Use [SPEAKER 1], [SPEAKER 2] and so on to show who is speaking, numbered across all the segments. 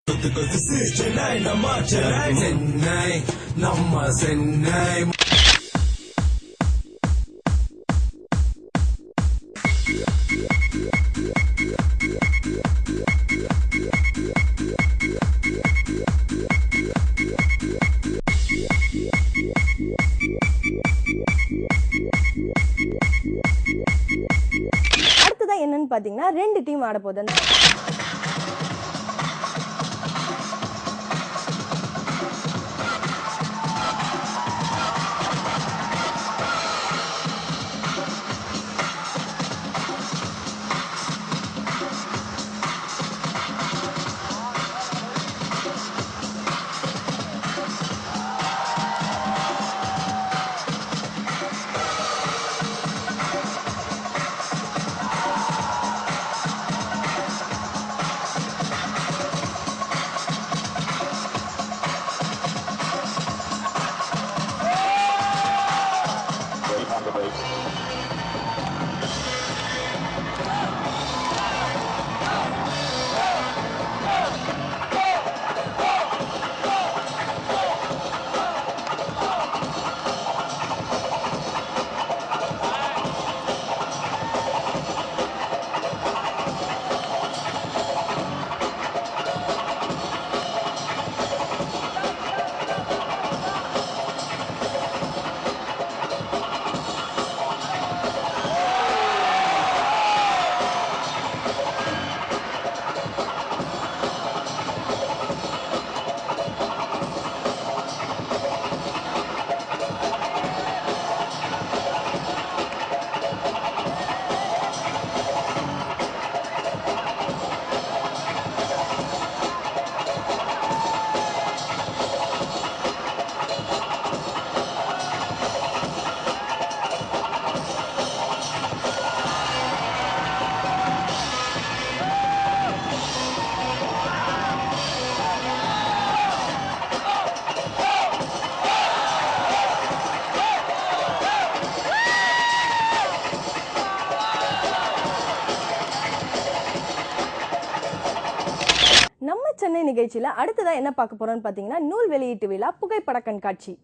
[SPEAKER 1] Chennai, Namma Chennai.
[SPEAKER 2] அடுத்ததான் என்னன்னு பாத்தீங்கன்னா ரெண்டு டீம் ஆட போகுது. நம்ம சென்னை நிகழ்ச்சியில அடுத்ததா என்ன பார்க்க போறோம்னு பாத்தீங்கன்னா நூல் வெளியீட்டு விழா புகைப்பட கண்காட்சி.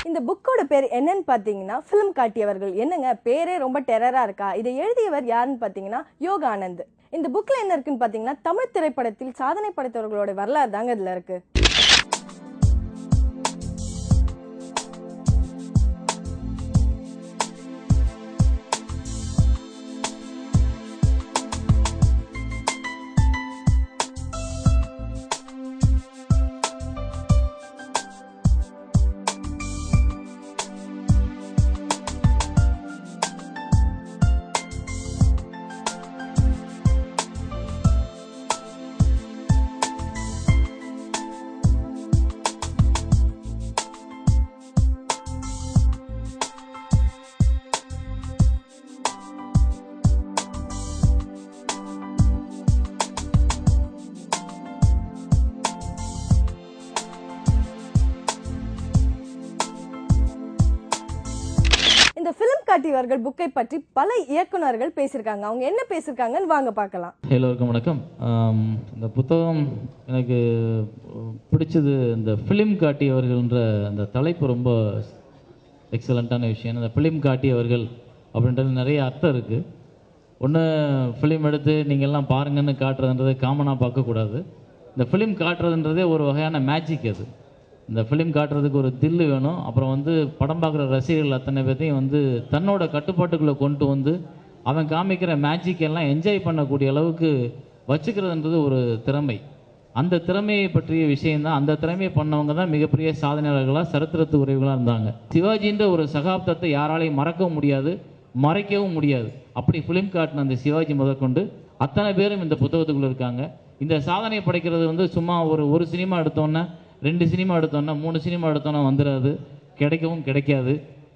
[SPEAKER 2] இந்த புக்கோட பேர் என்னன்னு பாத்தீங்கன்னா ஃபிலிம் காட்டியவர்கள். என்னங்க பேரே ரொம்ப டெரரா இருக்கா? இதை எழுதியவர் யாருன்னு பாத்தீங்கன்னா யோகானந்த். இந்த புக்ல என்ன இருக்குன்னு பாத்தீங்கன்னா தமிழ் திரைப்படத்தில் சாதனை படைத்தவர்களோட வரலாறு தாங்க இதுல இருக்கு. இந்த ஃபிலிம் காட்டியவர்கள் புக்கை பற்றி பல இயக்குனர்கள் பேசியிருக்காங்க. அவங்க என்ன பேசியிருக்காங்கன்னு வாங்க பார்க்கலாம்.
[SPEAKER 3] எல்லோருக்கும் வணக்கம். இந்த புத்தகம் எனக்கு பிடிச்சது இந்த ஃபிலிம் காட்டியவர்கள்ன்ற அந்த தலைப்பு ரொம்ப எக்ஸலண்ட்டான விஷயம். அந்த ஃபிலிம் காட்டியவர்கள் அப்படின்றது நிறைய அர்த்தம் இருக்குது. ஒன்று ஃபிலிம் எடுத்து நீங்கள்லாம் பாருங்கன்னு காட்டுறதுன்றது காமனாக பார்க்கக்கூடாது. இந்த ஃபிலிம் காட்டுறதுன்றதே ஒரு வகையான மேஜிக். அது இந்த ஃபிலிம் காட்டுறதுக்கு ஒரு தில்லு வேணும். அப்புறம் படம் பார்க்குற ரசிகர்கள் அத்தனை பேர்த்தையும் தன்னோட கட்டுப்பாட்டுக்குள்ளே கொண்டு அவன் காமிக்கிற மேஜிக் எல்லாம் என்ஜாய் பண்ணக்கூடிய அளவுக்கு வச்சுக்கிறதுன்றது ஒரு திறமை. அந்த திறமையை பற்றிய விஷயம்தான். அந்த திறமையை பண்ணவங்க தான் மிகப்பெரிய சாதனையாளர்களாக சரித்திரத்து உறவுகளாக இருந்தாங்க. சிவாஜின்ற ஒரு சகாப்தத்தை யாராலையும் மறக்கவும் முடியாது, மறைக்கவும் முடியாது. அப்படி ஃபிலிம் காட்டின அந்த சிவாஜி முதற்கொண்டு அத்தனை பேரும் இந்த புத்தகத்துக்குள்ளே இருக்காங்க. இந்த சாதனை படைக்கிறது சும்மா ஒரு சினிமா எடுத்தோன்னே, 2 சினிமா எடுத்தோன்னா, 3 சினிமா எடுத்தோன்னா வந்துடாது. கிடைக்கவும் கிடைக்காது.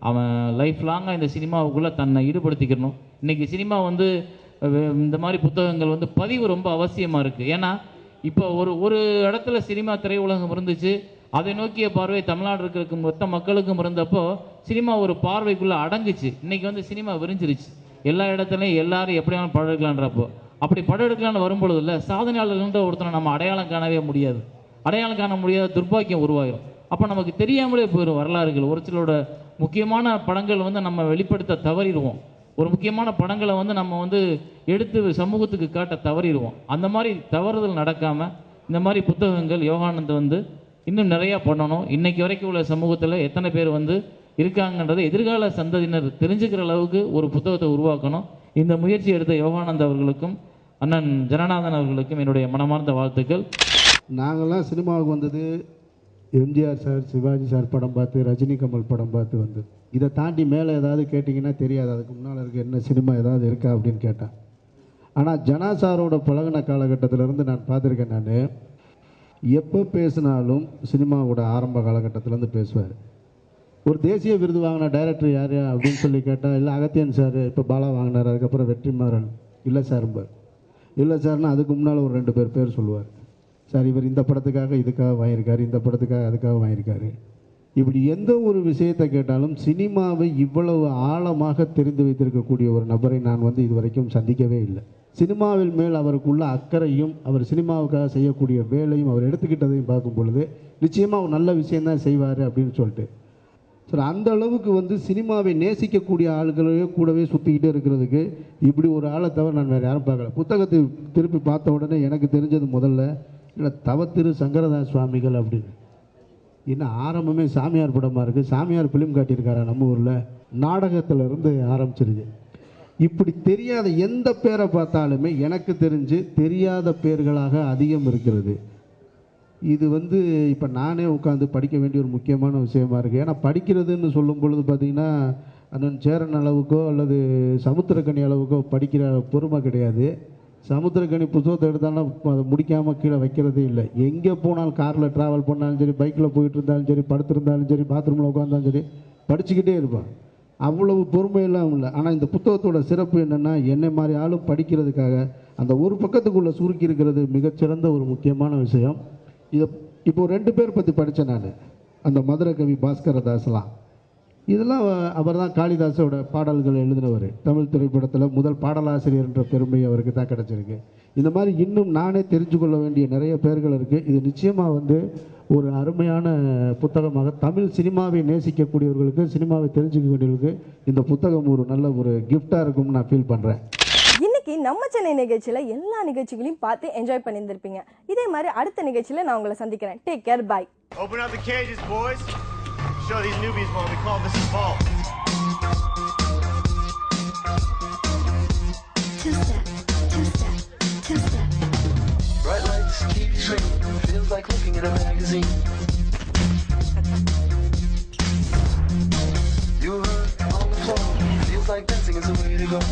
[SPEAKER 3] அவன் லைஃப் லாங்காக இந்த சினிமாவுக்குள்ளே தன்னை ஈடுபடுத்திக்கணும். இன்றைக்கி சினிமா வந்து இந்த மாதிரி புத்தகங்கள் வந்து பதிவு ரொம்ப அவசியமாக இருக்குது. ஏன்னா இப்போ ஒரு இடத்துல சினிமா திரையுலகம் இருந்துச்சு, அதை நோக்கிய பார்வை தமிழ்நாடு இருக்கிற மொத்த மக்களுக்கும் இருந்தப்போ சினிமா ஒரு பார்வைக்குள்ளே அடங்குச்சு. இன்றைக்கி வந்து சினிமா விரிஞ்சிருச்சு, எல்லா இடத்துலையும் எல்லாரும் எப்படி வேணாலும் படம் எடுக்கலான்றப்போ. அப்படி படம் எடுக்கலான்னு வரும்பொழுது இல்லை, சாதனையாளர்ன்ற ஒருத்தனை நம்ம அடையாளம் காணவே முடியாது. அடையாளம் காண முடியாத துர்பாக்கியம் உருவாயிரும். அப்போ நமக்கு தெரியாமலே போயிடும் வரலாறுகள். ஒரு சிலரோட முக்கியமான படங்கள் வந்து நம்ம வெளிப்படுத்த தவறிடுவோம். ஒரு முக்கியமான படங்களை வந்து நம்ம வந்து எடுத்து சமூகத்துக்கு காட்ட தவறிடுவோம். அந்த மாதிரி தவறுதல் நடக்காமல் இந்த மாதிரி புத்தகங்கள் யோகானந்த் வந்து இன்னும் நிறையா பண்ணணும். இன்றைக்கி வரைக்கும் உள்ள சமூகத்தில் எத்தனை பேர் வந்து இருக்காங்கன்றதை எதிர்கால சந்ததியினர் தெரிஞ்சுக்கிற அளவுக்கு ஒரு புத்தகத்தை உருவாக்கணும். இந்த முயற்சி எடுத்த யோகானந்த் அவர்களுக்கும் அண்ணன் ஜனநாதன் அவர்களுக்கும் என்னுடைய மனமார்ந்த வாழ்த்துக்கள்.
[SPEAKER 4] நாங்கள்லாம் சினிமாவுக்கு வந்தது எம்ஜிஆர் சார், சிவாஜி சார் படம் பார்த்து, ரஜினி கமல் படம் பார்த்து வந்து. இதை தாண்டி மேலே ஏதாவது கேட்டிங்கன்னா தெரியாது, அதுக்கு முன்னால் இருக்க என்ன சினிமா ஏதாவது இருக்கா அப்படின்னு கேட்டேன். ஆனால் ஜனா சாரோட பழகின காலகட்டத்திலேருந்து நான் பார்த்துருக்கேன். நான் எப்போ பேசினாலும் சினிமாவோட ஆரம்ப காலகட்டத்திலேருந்து பேசுவார். ஒரு தேசிய விருது வாங்கின டைரக்டர் யார் அப்படின்னு சொல்லி கேட்டால், இல்லை அகத்தியன் சார், இப்போ பாலா வாங்கினார், அதுக்கப்புறம் வெற்றிமாறன். இல்லை சார்பார். இல்லை சார்னா அதுக்கு முன்னால் ஒரு 2 பேர் சொல்லுவார். சார் இவர் இந்த படத்துக்காக இதுக்காக வாங்கியிருக்காரு, இந்த படத்துக்காக அதுக்காக வாங்கியிருக்காரு. இப்படி எந்த ஒரு விஷயத்தை கேட்டாலும் சினிமாவை இவ்வளவு ஆழமாக தெரிந்து வைத்திருக்கக்கூடிய ஒரு நபரை நான் வந்து இதுவரைக்கும் சந்திக்கவே இல்லை. சினிமாவில் மேல் அவருக்குள்ள அக்கறையும் அவர் சினிமாவுக்காக செய்யக்கூடிய வேலையும் அவர் எடுத்துக்கிட்டதையும் பார்க்கும் பொழுது நிச்சயமாக ஒரு நல்ல விஷயந்தான் செய்வார் அப்படின்னு சொல்லிட்டு. சார் அந்த அளவுக்கு வந்து சினிமாவை நேசிக்கக்கூடிய ஆளுகளையே கூடவே சுற்றிக்கிட்டே இருக்கிறதுக்கு இப்படி ஒரு ஆளை தவிர நான் வேறு யாரும் பார்க்கல. புத்தகத்தை திருப்பி பார்த்த உடனே எனக்கு தெரிஞ்சது முதல்ல இல்லை தவத்திரு சங்கரதாஸ் சுவாமிகள் அப்படின்னு. இன்னும் ஆரம்பமே சாமியார் படமாக இருக்குது. சாமியார் ஃபிலிம் காட்டியிருக்காரா நம்ம ஊரில், நாடகத்திலிருந்து ஆரம்பிச்சிருக்கு. இப்படி தெரியாத எந்த பேரை பார்த்தாலுமே எனக்கு தெரிஞ்சு தெரியாத பேர்களாக அதிகம் இருக்கிறது. இது வந்து இப்போ நானே உட்காந்து படிக்க வேண்டிய ஒரு முக்கியமான விஷயமா இருக்குது. ஏன்னா படிக்கிறதுன்னு சொல்லும் பொழுது பார்த்திங்கன்னா அண்ணன் சேரன் அளவுக்கோ அல்லது சமுத்திரக்கனி அளவுக்கோ படிக்கிற பொறுமை கிடையாது. சமுத்திரக்கனி புத்தகத்தை எடுத்தாலும் அதை முடிக்காமல் கீழே வைக்கிறதே இல்லை. எங்கே போனாலும் காரில் ட்ராவல் பண்ணாலும் சரி, பைக்கில் போயிட்டு இருந்தாலும் சரி, படுத்திருந்தாலும் சரி, பாத்ரூமில் உட்காந்தாலும் சரி, படிச்சுக்கிட்டே இருப்பான். அவ்வளவு பொறுமையெல்லாம் இல்லை. ஆனால் இந்த புத்தகத்தோட சிறப்பு என்னென்னா, என்னை மாதிரி ஆளும் படிக்கிறதுக்காக அந்த ஒரு பக்கத்துக்குள்ளே சுருக்கி இருக்கிறது மிகச்சிறந்த ஒரு முக்கியமான விஷயம். இதை இப்போது 2 பேர் பற்றி படித்தேன் நான். அந்த மதுரை கவி பாஸ்கரதாஸ்லாம், இதெல்லாம் அவர் தான் காளிதாஸோட பாடல்கள் எழுதினவர். தமிழ் திரைப்படத்தில் முதல் பாடலாசிரியர் என்ற பெருமை அவருக்கு தான் கிடச்சிருக்கு. இந்த மாதிரி இன்னும் நானே தெரிஞ்சு கொள்ள வேண்டிய நிறைய பேர்கள் இருக்குது. இது நிச்சயமாக வந்து ஒரு அருமையான புத்தகமாக தமிழ் சினிமாவை நேசிக்கக்கூடியவர்களுக்கு, சினிமாவை தெரிஞ்சுக்க வேண்டியவர்களுக்கு இந்த புத்தகம் ஒரு நல்ல ஒரு கிஃப்டாக இருக்கும்னு நான் ஃபீல் பண்ணுறேன்.
[SPEAKER 2] இன்னைக்கு நம்ம சென்னை நிகழ்ச்சியில் எல்லா நிகழ்ச்சிகளையும் பார்த்து என்ஜாய் பண்ணியிருந்திருப்பீங்க. இதே மாதிரி அடுத்த நிகழ்ச்சியில் நான் உங்களை சந்திக்கிறேன். Take care, bye.
[SPEAKER 5] Open up the cages, boys. Show these newbies what we call this ball.
[SPEAKER 6] Two-step, two-step, two-step.
[SPEAKER 7] Bright lights, TV screen, feels like looking at a magazine. You hurt on the floor, feels like dancing is the way to go.